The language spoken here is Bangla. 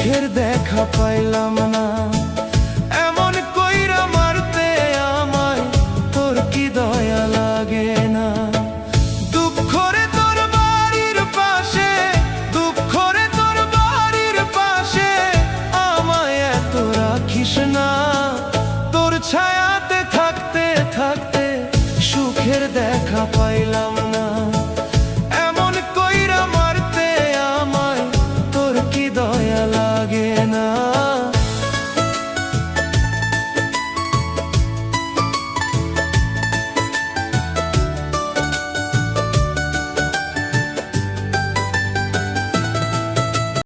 সুখের দেখা পাইলাম না, এমন কইরা মারতে আমায় তোর কি দয়া লাগে না? দুঃখ রে তোর বাড়ির পাশে, দুঃখ রে তোর বাড়ির পাশে আমায় এত রাখিস না। তোর ছায়াতে থাকতে থাকতে সুখের দেখা পাইলাম